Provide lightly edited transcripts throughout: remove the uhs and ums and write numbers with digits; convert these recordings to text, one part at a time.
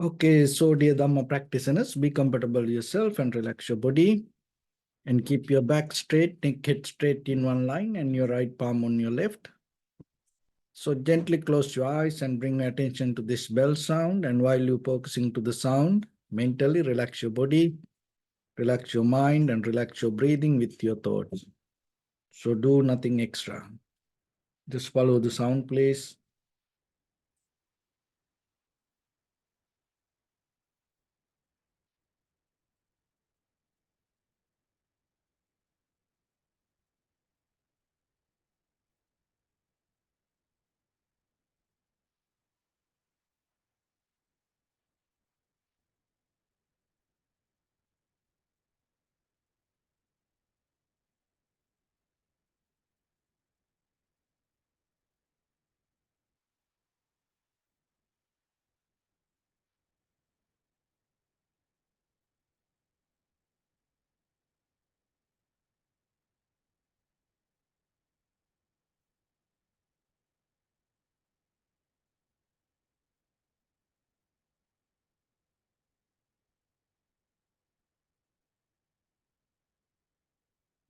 Okay, so dear Dharma practitioners, be comfortable yourself and relax your body and keep your back straight, neck head straight in one line and your right palm on your left. So gently close your eyes and bring your attention to this bell sound. And while you're focusing to the sound, mentally relax your body, relax your mind and relax your breathing with your thoughts. So do nothing extra. Just follow the sound, please.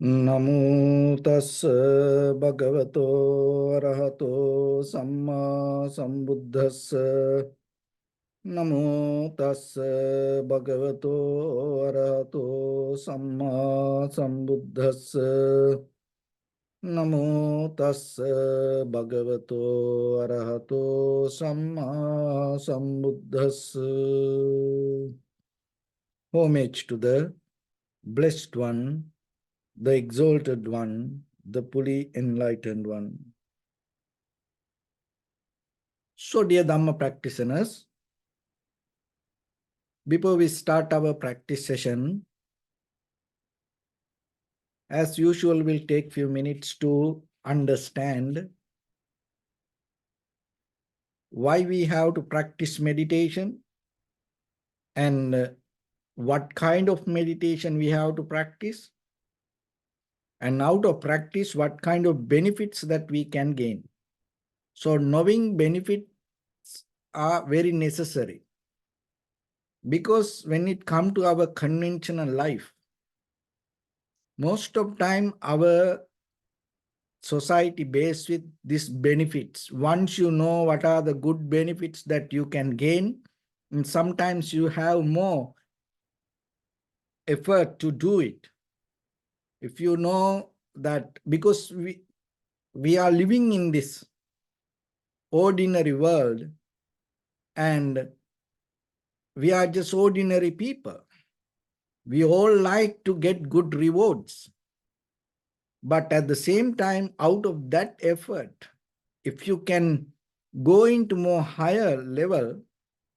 Namo tassa bhagavato arahato samma sambuddhassa. Namo tassa bhagavato arahato samma sambuddhassa. Namo tassa bhagavato arahato samma sambuddhassa. Homage to the Blessed One, the Exalted One, the fully Enlightened One. So, dear Dhamma practitioners, before we start our practice session, as usual, we'll take few minutes to understand why we have to practice meditation and what kind of meditation we have to practice, and out of practice, what kind of benefits that we can gain. So knowing benefits are very necessary, because when it comes to our conventional life, most of time our society based with these benefits. Once you know what are the good benefits that you can gain, and sometimes you have more effort to do it. If you know that, because we are living in this ordinary world and we are just ordinary people. We all like to get good rewards. But at the same time, out of that effort, if you can go into more higher level,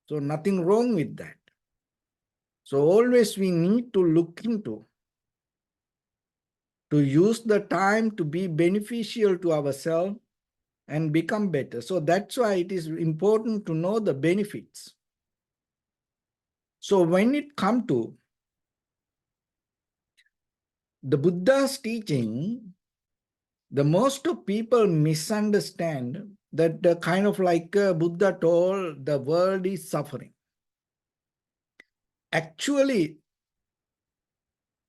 so nothing wrong with that. So always we need to look into to use the time to be beneficial to ourselves and become better. So that's why it is important to know the benefits. So when it comes to the Buddha's teaching, the most of people misunderstand that the kind of like Buddha told the world is suffering. Actually,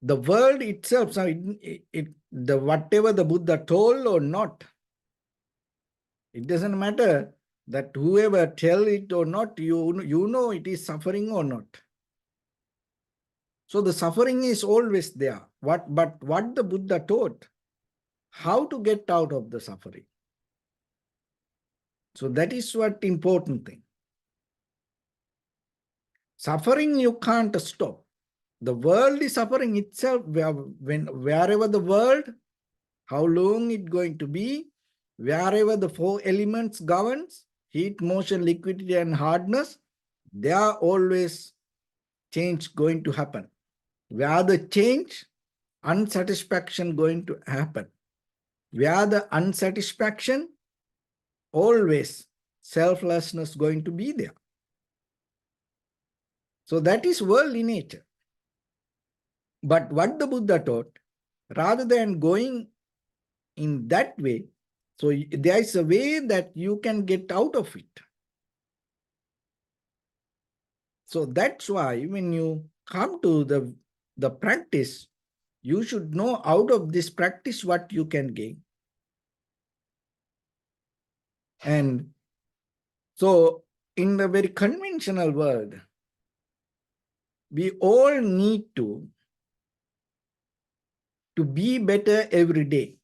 the world itself, so the whatever the Buddha told or not, it doesn't matter that whoever tell it or not, you know it is suffering or not. So the suffering is always there. But what the Buddha taught, how to get out of the suffering. So that is what important thing. Suffering you can't stop. The world is suffering itself. Wherever the world, how long it going to be, wherever the four elements governs, heat, motion, liquidity, and hardness, there are always change going to happen. Where the change, unsatisfaction going to happen. Where the unsatisfaction, always selflessness going to be there. So that is worldly nature. But what the Buddha taught, rather than going in that way, so there is a way that you can get out of it. So that's why when you come to the practice, you should know out of this practice what you can gain. And so in the very conventional world, we all need to be better every day.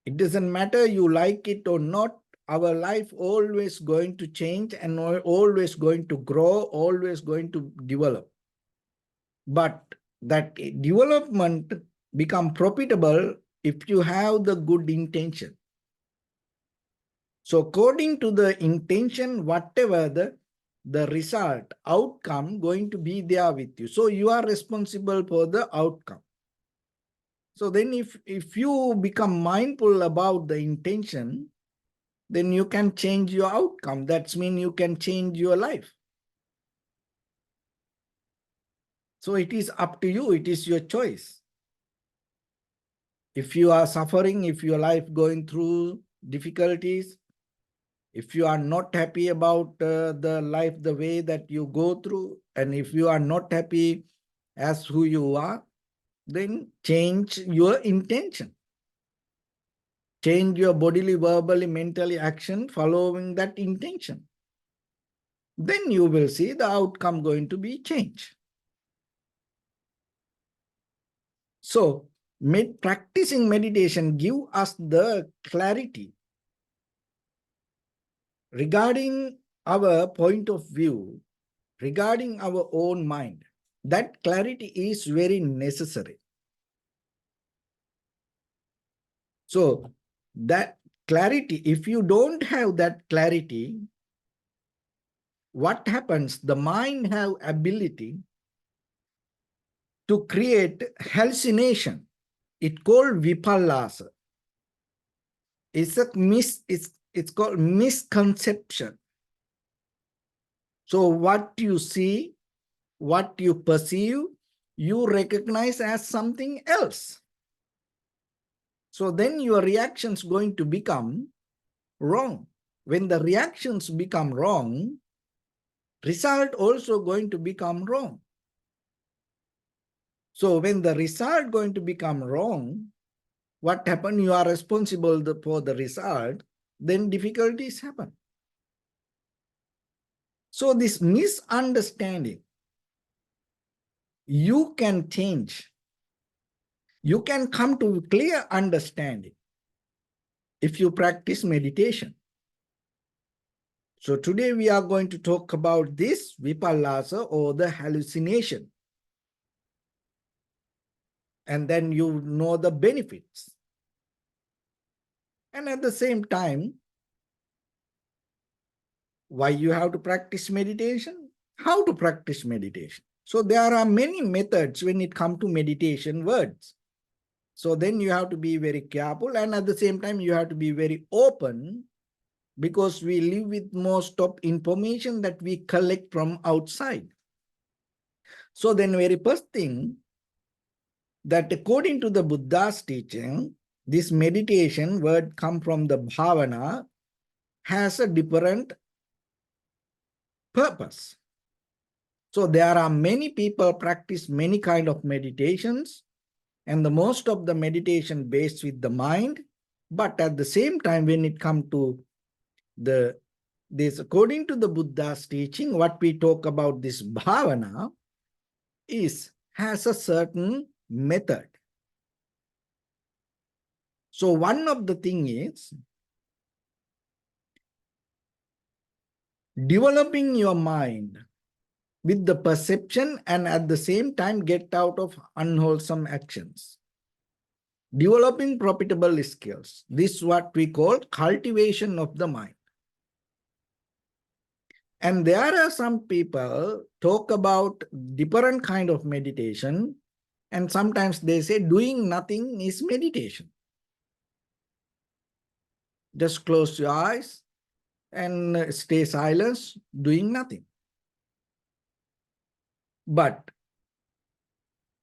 It doesn't matter you like it or not, our life always going to change and always going to grow, always going to develop. But that development become profitable if you have the good intention. So according to the intention, whatever the result, outcome going to be there with you. So you are responsible for the outcome. So then if you become mindful about the intention, then you can change your outcome. That means you can change your life. So it is up to you. It is your choice. If you are suffering, if your life going through difficulties, if you are not happy about the life, the way that you go through, and if you are not happy as who you are, then change your intention. Change your bodily, verbally, mentally action following that intention. Then you will see the outcome going to be changed. So practicing meditation give us the clarity regarding our point of view, regarding our own mind. That clarity is very necessary. So that clarity, if you don't have that clarity, what happens? The mind have ability to create hallucination. It called vipallasa. It's called misconception. So what you see, what you perceive, you recognize as something else. So then your reactions going to become wrong. When the reactions become wrong, result also going to become wrong. So when the result going to become wrong, what happened? You are responsible for the result, then difficulties happen. So this misunderstanding, you can change. You can come to clear understanding if you practice meditation. So today we are going to talk about this vipallasa or the hallucination. And then you know the benefits. And at the same time, why you have to practice meditation? How to practice meditation? So there are many methods when it comes to meditation words. So then you have to be very careful, and at the same time you have to be very open, because we live with most of information that we collect from outside. So then very first thing, that according to the Buddha's teaching, this meditation word come from the bhavana, has a different purpose. So there are many people practice many kind of meditations, and the most of the meditation based with the mind. But at the same time, when it comes to this, according to the Buddha's teaching, what we talk about this bhavana has a certain method. So one of the thing is developing your mind with the perception, and at the same time get out of unwholesome actions. Developing profitable skills. This is what we call cultivation of the mind. And there are some people talk about different kind of meditation, and sometimes they say doing nothing is meditation. Just close your eyes and stay silent, doing nothing. But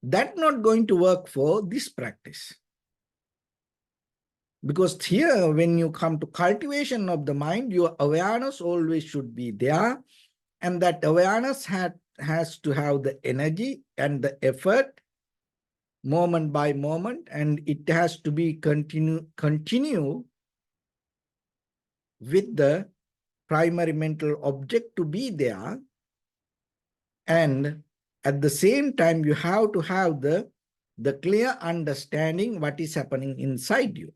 that's not going to work for this practice. Because here, when you come to cultivation of the mind, your awareness always should be there. And that awareness has to have the energy and the effort moment by moment, and it has to be continue with the primary mental object to be there. And at the same time, you have to have the clear understanding what is happening inside you.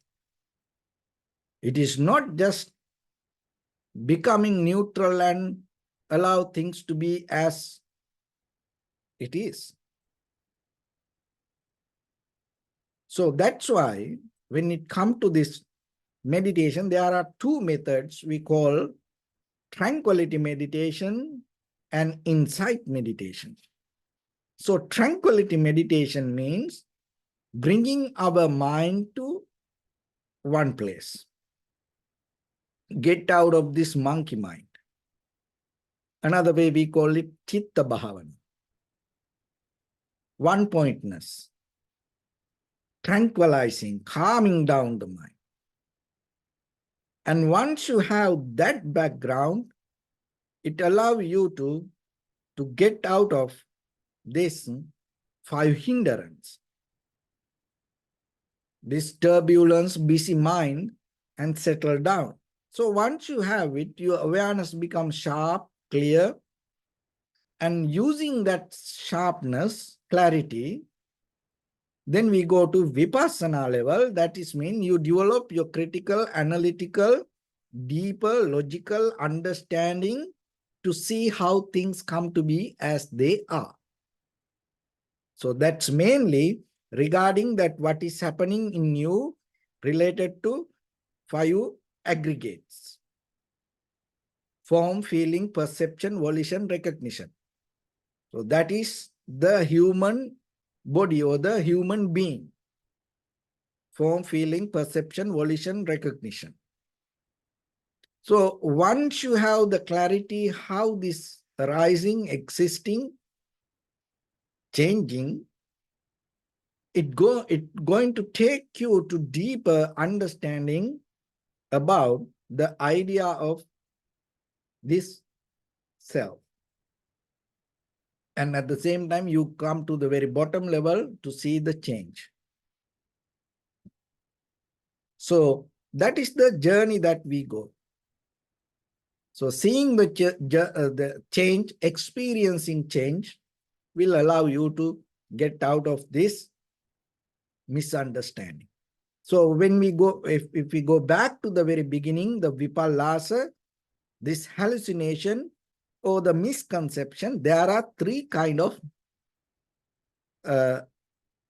It is not just becoming neutral and allow things to be as it is. So that's why when it comes to this meditation, there are two methods we call tranquility meditation and insight meditation. So tranquility meditation means bringing our mind to one place. Get out of this monkey mind. Another way we call it chitta bhavana. One pointness. Tranquilizing, calming down the mind. And once you have that background, it allows you to get out of this 5 hindrance, this turbulence, busy mind, and settle down. So once you have it, your awareness becomes sharp, clear, and using that sharpness, clarity, then we go to vipassana level. That is mean you develop your critical, analytical, deeper, logical understanding to see how things come to be as they are. So that's mainly regarding that what is happening in you related to 5 aggregates: form, feeling, perception, volition, recognition. So that is the human body or the human being. Form, feeling, perception, volition, recognition. So once you have the clarity how this arising, existing, changing, it going to take you to deeper understanding about the idea of this self. And at the same time, you come to the very bottom level to see the change. So that is the journey that we go. So seeing the change, experiencing change will allow you to get out of this misunderstanding. So when we go, if we go back to the very beginning, the vipallasa, this hallucination or the misconception, there are 3 kind of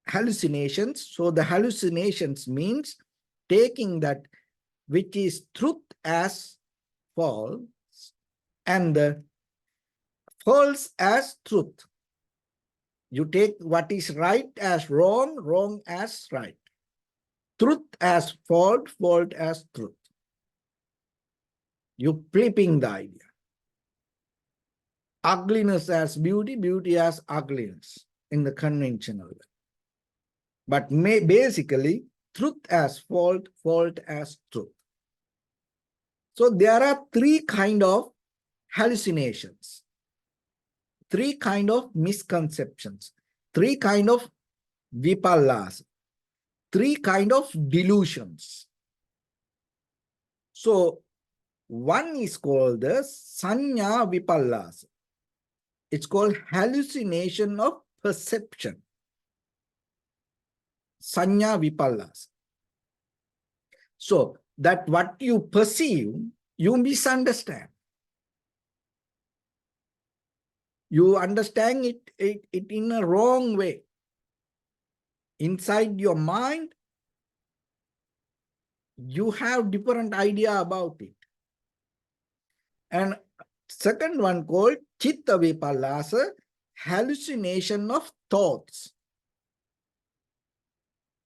hallucinations. So the hallucinations means taking that which is truth as false and the false as truth. You take what is right as wrong, wrong as right. Truth as fault, fault as truth. You flipping the idea. Ugliness as beauty, beauty as ugliness in the conventional way. But basically, truth as fault, fault as truth. So there are 3 kind of hallucinations, 3 kind of misconceptions, 3 kind of vipallas, 3 kind of delusions. So one is called the sanya vipallas. It's called hallucination of perception. Sanya vipallas. So that what you perceive, you misunderstand. You understand it in a wrong way. Inside your mind, you have different idea about it. And second one called chitta vipallasa, hallucination of thoughts.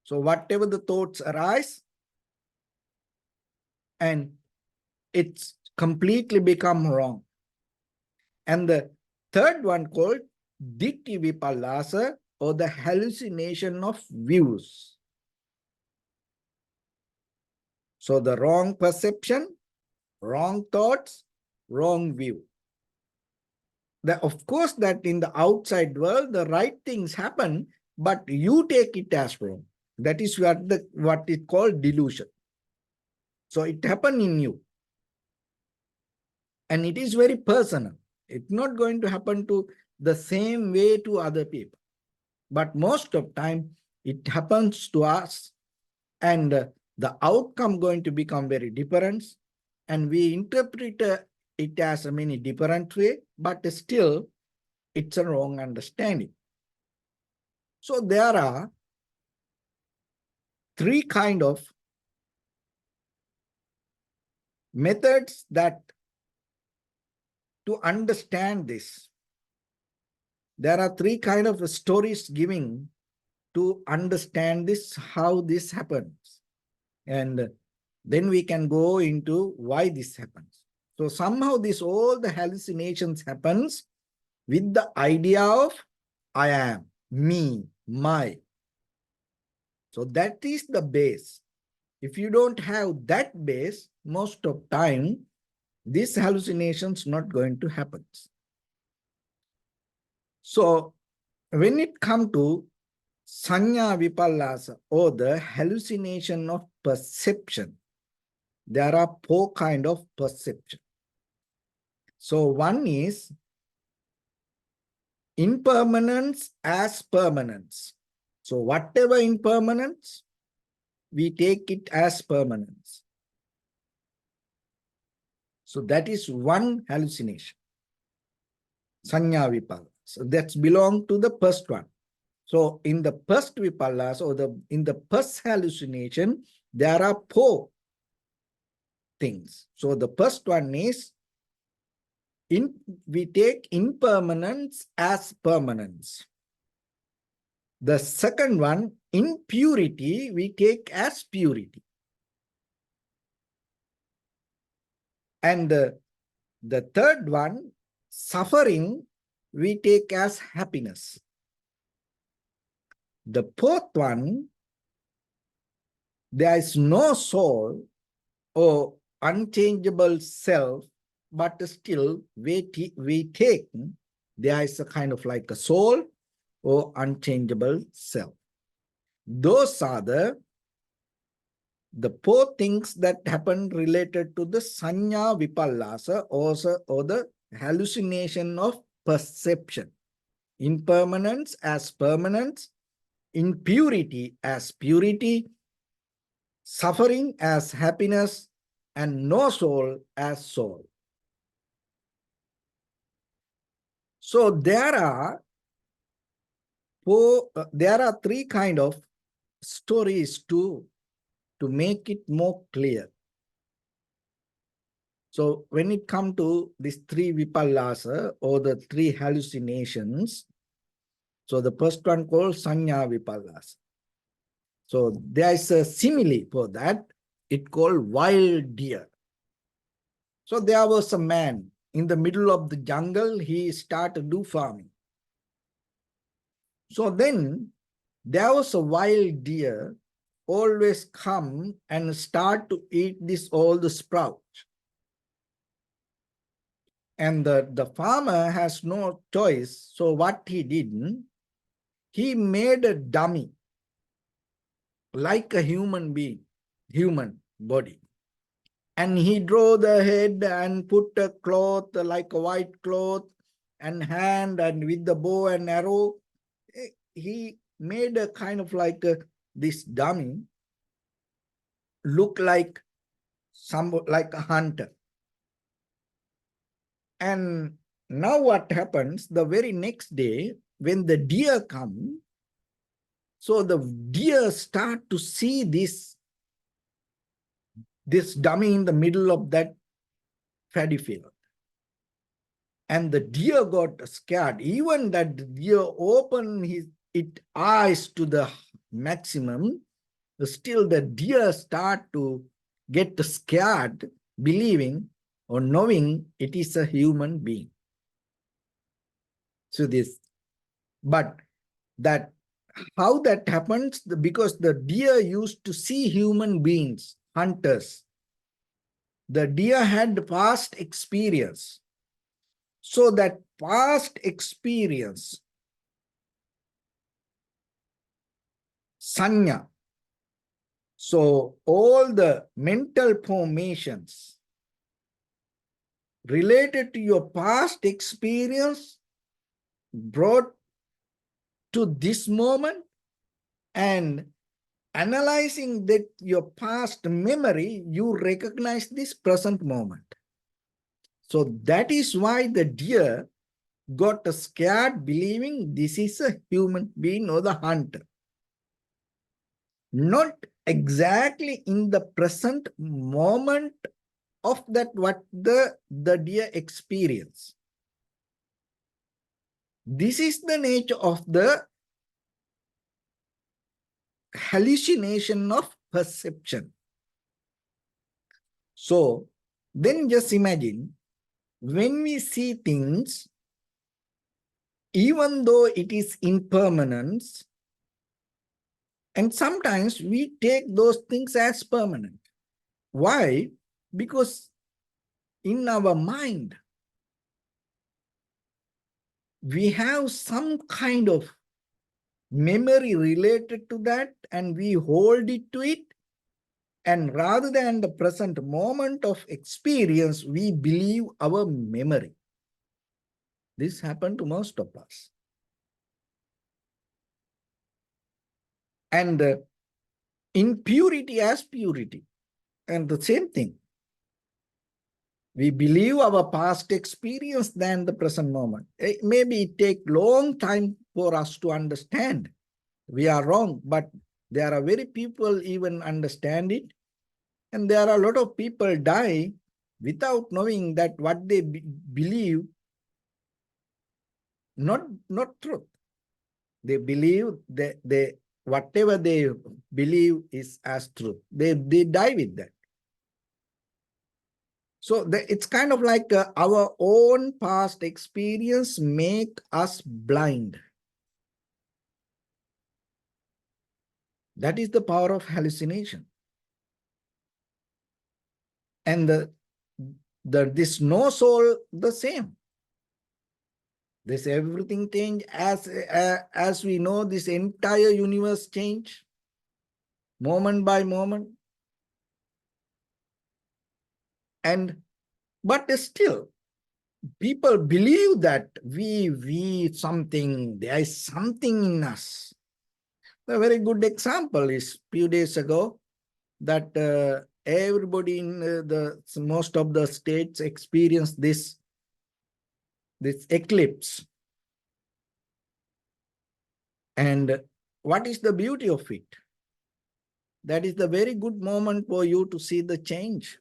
So whatever the thoughts arise, and it's completely become wrong. And the third one called ditti vipallasa, or the hallucination of views. So the wrong perception, wrong thoughts, wrong view. Of course, that in the outside world, the right things happen, but you take it as wrong. That is what is called delusion. So it happened in you. And it is very personal. It's not going to happen to the same way to other people. But most of time, it happens to us. And the outcome going to become very different. And we interpret it as a many different way, but still, it's a wrong understanding. So there are three kind of methods that to understand this. There are three kind of stories giving to understand this, how this happens. And then we can go into why this happens. So somehow all the hallucinations happens with the idea of I am, me, my. So that is the base. If you don't have that base, most of time, this hallucination's not going to happen. So when it comes to Sanya Vipallasa, or the hallucination of perception, there are four kinds of perception. So one is impermanence as permanence. So whatever impermanence, we take it as permanence. So that is one hallucination. Sanya Vipallasa. So that's belong to the first one. So in the first Vipallasa, or in the first hallucination, there are four things. So the first one is we take impermanence as permanence. The second one, impurity, we take as purity. And the third one, suffering, we take as happiness. The fourth one, there is no soul or unchangeable self, but still we take, there is a kind of like a soul or unchangeable self. Those are the four things that happen related to the Sanya Vipallasa, or the hallucination of perception. Impermanence as permanence, impurity as purity, suffering as happiness, and no soul as soul. So there are three kind of stories to make it more clear. So when it comes to these three Vipallasa, or the three hallucinations, so the first one called Sanya Vipallasa. So there is a simile for that. It called wild deer. So there was a man in the middle of the jungle. He started to do farming. So then there was a wild deer always come and start to eat all the sprouts. And the farmer has no choice. So what he did, he made a dummy like a human being, human body. And he drew the head and put a cloth like a white cloth and hand, and with the bow and arrow, he made a kind of like this dummy look like a hunter. And now what happens, the very next day when the deer come, so the deer start to see this dummy in the middle of that paddy field. And the deer got scared. Even that the deer opened its eyes to the maximum, still the deer start to get scared, believing or knowing it is a human being. So but how that happens, because the deer used to see human beings hunters. The deer had past experience. So that past experience, sanya, so all the mental formations related to your past experience brought to this moment, and analyzing that your past memory, you recognize this present moment. So that is why the deer got scared, believing this is a human being or the hunter. Not exactly in the present moment of that what the deer experience. This is the nature of the hallucination of perception. So then just imagine, when we see things, even though it is impermanence, and sometimes we take those things as permanent. Why? Because in our mind, we have some kind of memory related to that, and we hold it to it. And rather than the present moment of experience, we believe our memory. This happened to most of us. And impurity as purity. And the same thing. We believe our past experience than the present moment. Maybe it takes long time for us to understand. We are wrong, but there are very people even understand it. And there are a lot of people die without knowing that what they believe, not truth. They believe that whatever they believe is as truth. They die with that. So it's kind of like our own past experience make us blind. That is the power of hallucination. And this no soul the same. This everything change as we know, this entire universe change moment by moment. And but still, people believe that we something, there is something in us. A very good example is few days ago that everybody in most of the states experienced this eclipse. And what is the beauty of it? That is the very good moment for you to see the change.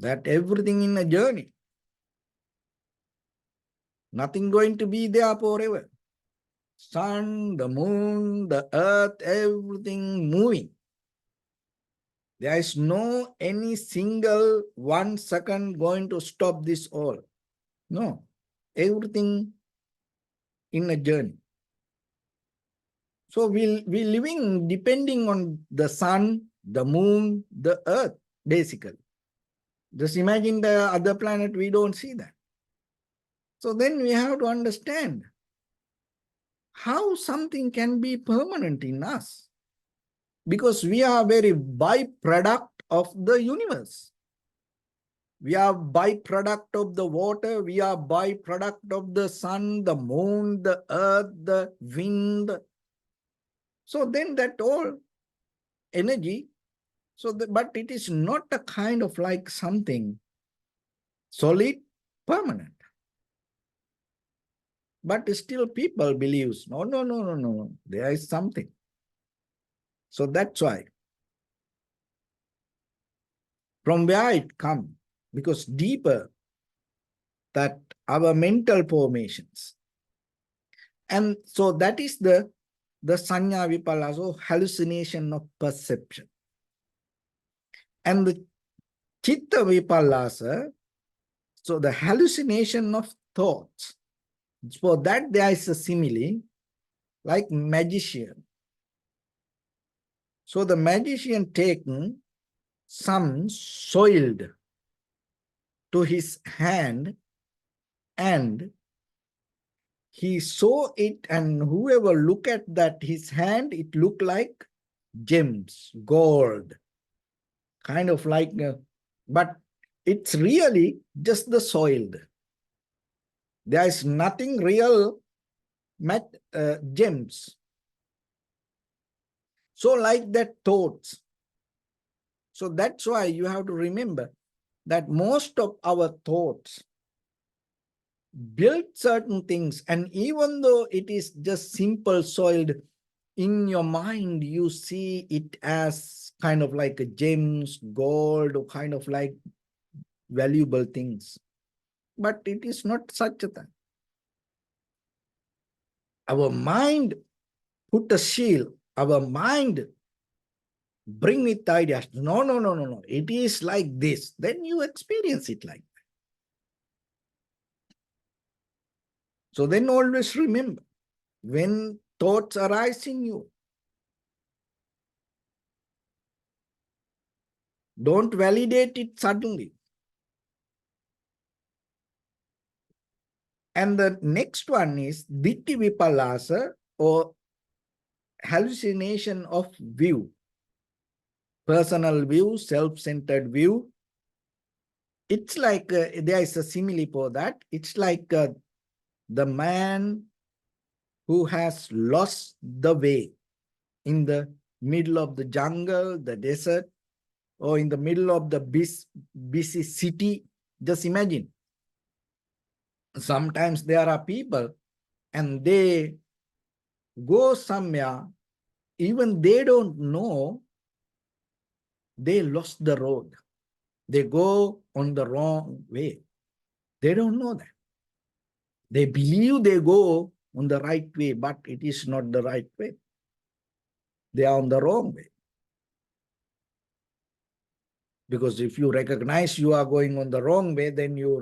That everything in a journey. Nothing going to be there forever. Sun, the moon, the earth, everything moving. There is no any single 1 second going to stop this all. No, everything in a journey. So we living depending on the sun, the moon, the earth, basically. Just imagine the other planet, we don't see that. So then we have to understand how something can be permanent in us. Because we are very byproduct of the universe. We are byproduct of the water. We are byproduct of the sun, the moon, the earth, the wind. So then that all energy, but it is not a kind of like something solid, permanent. But still people believes, no, there is something. So that's why. From where it comes, because deeper that our mental formations. And so that is the sanya vipallasa, so hallucination of perception. And the chitta vipallasa, so the hallucination of thoughts. For that there is a simile, like magician. So the magician taken some soiled to his hand, and he saw it, and whoever look at that his hand, it looked like gems, gold, kind of like, but it's really just the soiled. There is nothing real gems. So like that thoughts. So that's why you have to remember that most of our thoughts build certain things, and even though it is just simple soiled, in your mind you see it as kind of like a gems, gold, or kind of like valuable things, but it is not such a thing. Our mind put a shield, our mind bring with ideas, no, no, no, no, no, it is like this, then you experience it like that. So then always remember, when thoughts arise in you, don't validate it suddenly. And the next one is Ditti Vipalasa, or hallucination of view. Personal view, self-centered view. It's like, there is a simile for that. It's like the man who has lost the way in the middle of the jungle, the desert, or in the middle of the busy city. Just imagine. Sometimes there are people and they go somewhere, even they don't know they lost the road. They go on the wrong way. They don't know that. They believe they go on the right way, but it is not the right way. They are on the wrong way. Because if you recognize you are going on the wrong way, then you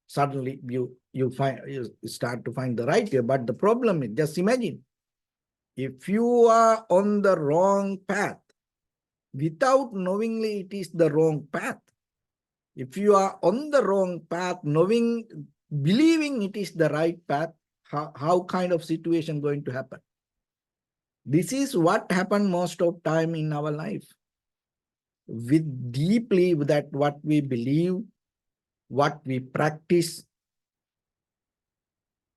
suddenly you start to find the right way. But the problem is, just imagine, if you are on the wrong path, without knowingly it is the wrong path. If you are on the wrong path, believing it is the right path, how kind of situation going to happen? This is what happened most of time in our life. With deeply that what we believe, what we practice,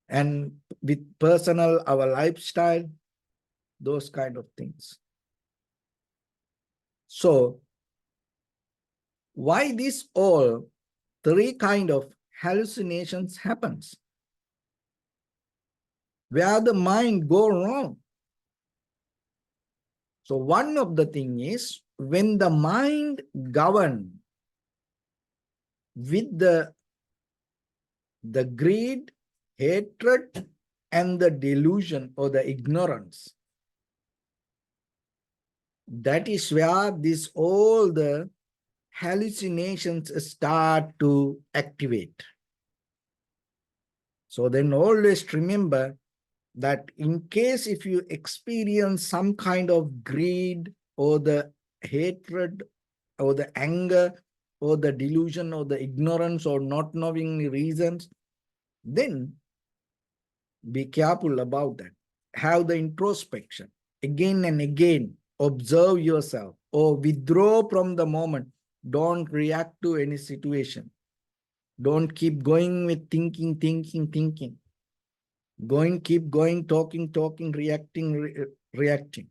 and with personal, our lifestyle, those kind of things. So why this all three kind of hallucinations happens? Where the mind go wrong? So one of the thing is, when the mind govern with the greed, hatred, and the delusion or the ignorance, that is where all the hallucinations start to activate. So then always remember that in case if you experience some kind of greed or the hatred or the anger or the delusion or the ignorance or not knowing reasons, then be careful about that. Have the introspection. Again and again, observe yourself or withdraw from the moment. Don't react to any situation. Don't keep going with thinking. Keep going, talking, reacting.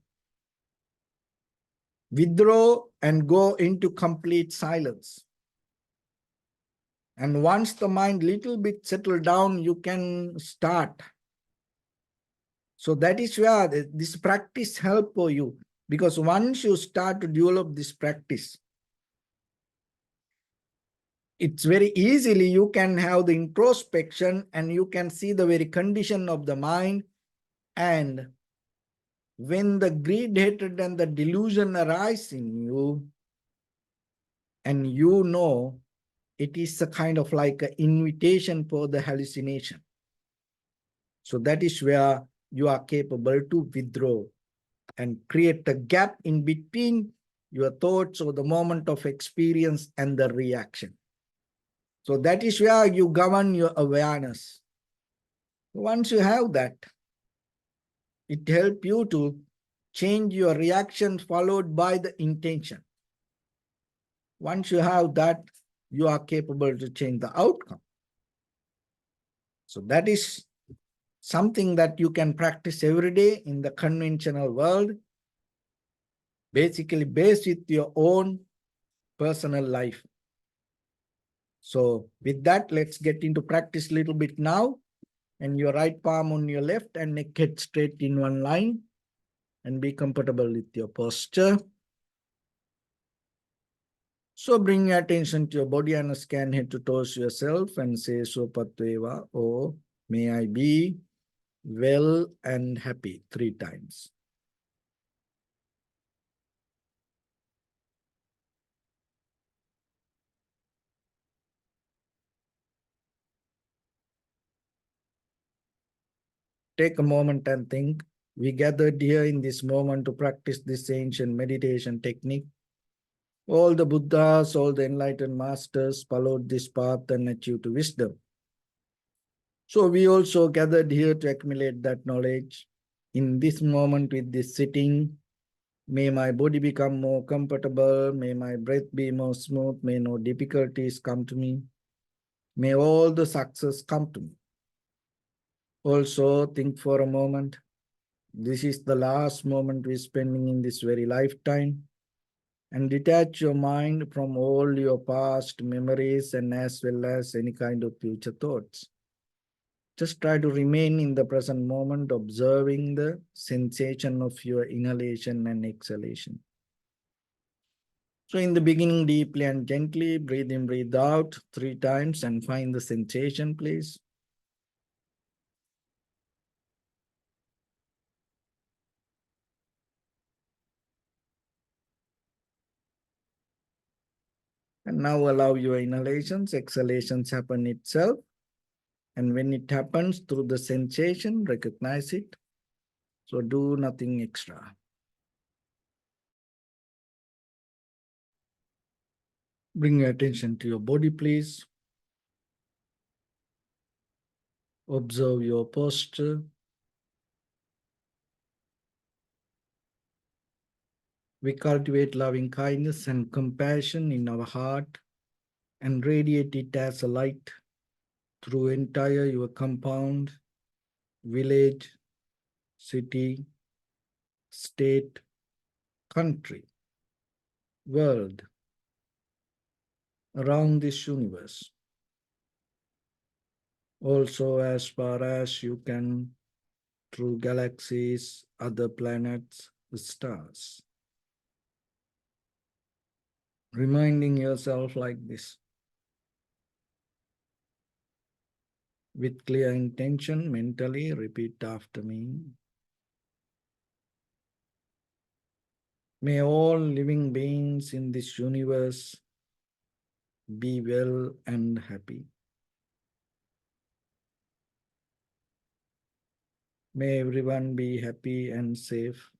Withdraw and go into complete silence. And once the mind little bit settle down, you can start. So that is where this practice help for you. Because once you start to develop this practice, it's very easily you can have the introspection and you can see the very condition of the mind. And when the greed, hatred, and the delusion arise in you, and you know it is a kind of like an invitation for the hallucination. So that is where you are capable to withdraw and create a gap in between your thoughts or the moment of experience and the reaction. So that is where you govern your awareness. Once you have that, it helps you to change your reaction followed by the intention. Once you have that, you are capable to change the outcome. So that is something that you can practice every day in the conventional world, basically based with your own personal life. So with that, let's get into practice a little bit now. And your right palm on your left and neck head straight in one line, and be comfortable with your posture. So bring your attention to your body and scan head to toes yourself and say Sopatveva, or may I be well and happy 3 times. Take a moment and think. We gathered here in this moment to practice this ancient meditation technique. All the Buddhas, all the enlightened masters followed this path and achieved wisdom. So we also gathered here to accumulate that knowledge. In this moment with this sitting, may my body become more comfortable, may my breath be more smooth, may no difficulties come to me, may all the success come to me. Also think for a moment, this is the last moment we're spending in this very lifetime, and detach your mind from all your past memories and as well as any kind of future thoughts. Just try to remain in the present moment, observing the sensation of your inhalation and exhalation. So in the beginning, deeply and gently, breathe in, breathe out 3 times and find the sensation, please. And now allow your inhalations, exhalations happen itself. And when it happens through the sensation, recognize it. So do nothing extra. Bring your attention to your body, please. Observe your posture. We cultivate loving kindness and compassion in our heart and radiate it as a light through entire your compound, village, city, state, country, world, around this universe. Also as far as you can, through galaxies, other planets, the stars. Reminding yourself like this. With clear intention, mentally repeat after me. May all living beings in this universe be well and happy. May everyone be happy and safe.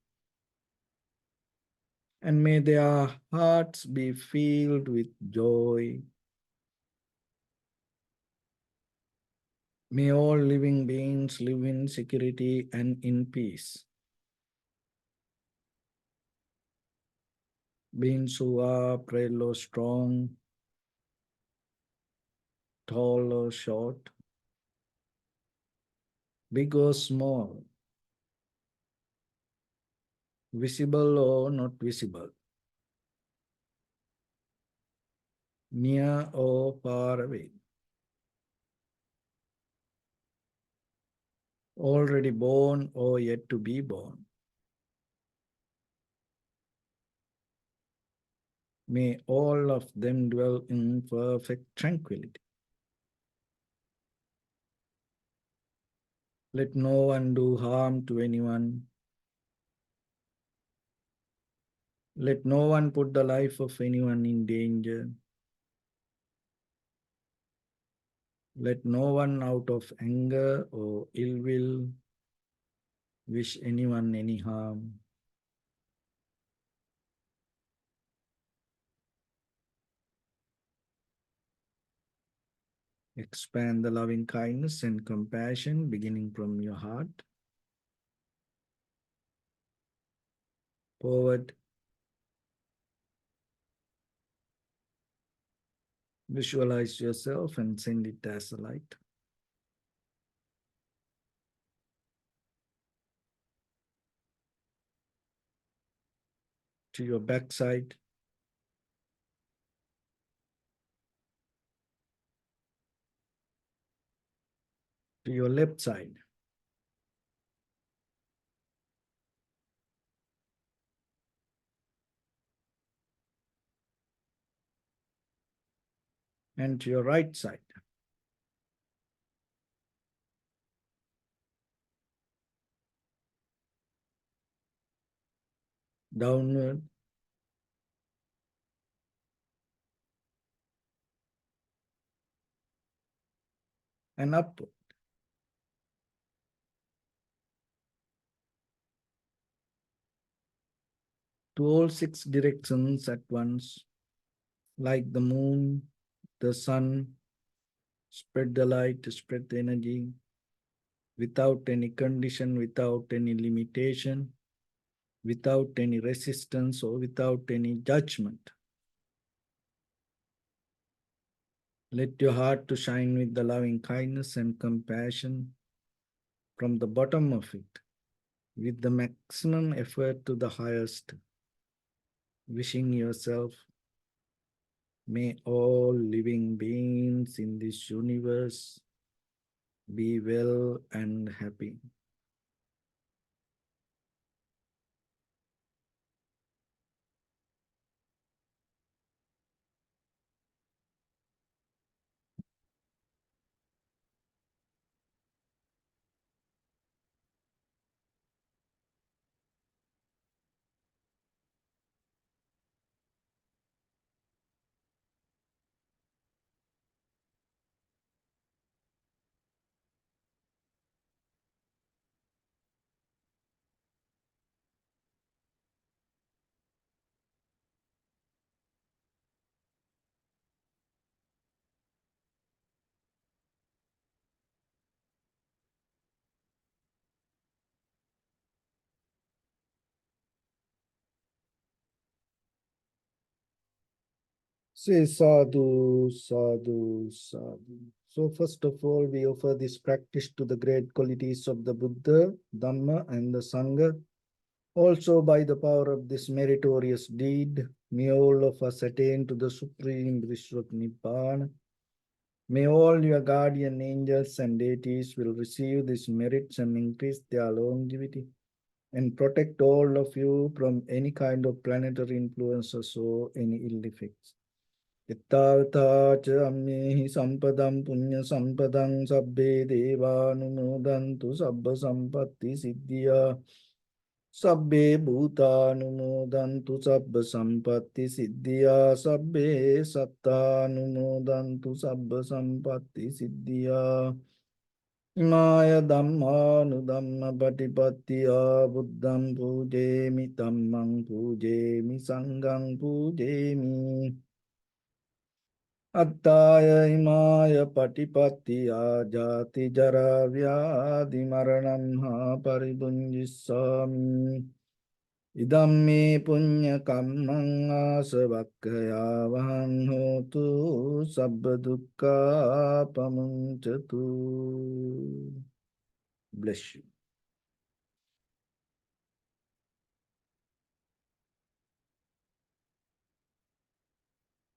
And may their hearts be filled with joy. May all living beings live in security and in peace. Beings who are frail or strong, tall or short, big or small, visible or not visible, near or far away, already born or yet to be born. May all of them dwell in perfect tranquility. Let no one do harm to anyone. Let no one put the life of anyone in danger. Let no one out of anger or ill will wish anyone any harm. Expand the loving kindness and compassion beginning from your heart. Forward. Visualize yourself and send it as a light. To your backside. To your left side. And to your right side. Downward. And upward. To all 6 directions at once, like the moon, the sun, spread the light, spread the energy, without any condition, without any limitation, without any resistance or without any judgment. Let your heart to shine with the loving kindness and compassion from the bottom of it, with the maximum effort to the highest, wishing yourself, may all living beings in this universe be well and happy. Say sadhu, sadhu, sadhu. So first of all, we offer this practice to the great qualities of the Buddha, Dharma, and the Sangha. Also, by the power of this meritorious deed, may all of us attain to the supreme bliss of Nibbana. May all your guardian angels and deities will receive these merits and increase their longevity and protect all of you from any kind of planetary influences or any ill effects. Ittavata ca ammehi sampadam punya sampadam sabbe devanumodantu sabba sampatti siddhya sabbe bhutanumodantu sabba sampatti siddhya sabbe sattanumodantu sabba sampatti siddhya Imaya Dhamma Patipattiya Buddham Pujemi Dhammam Pujemi Sangham Pujemi Attaya Imaya Patipattiya Jati Jara Vyadi Maranam Ha Paribunjissami Idam me punya kammang asavakkaya vahang hotu sabba dukkha pamuncatu. Bless you.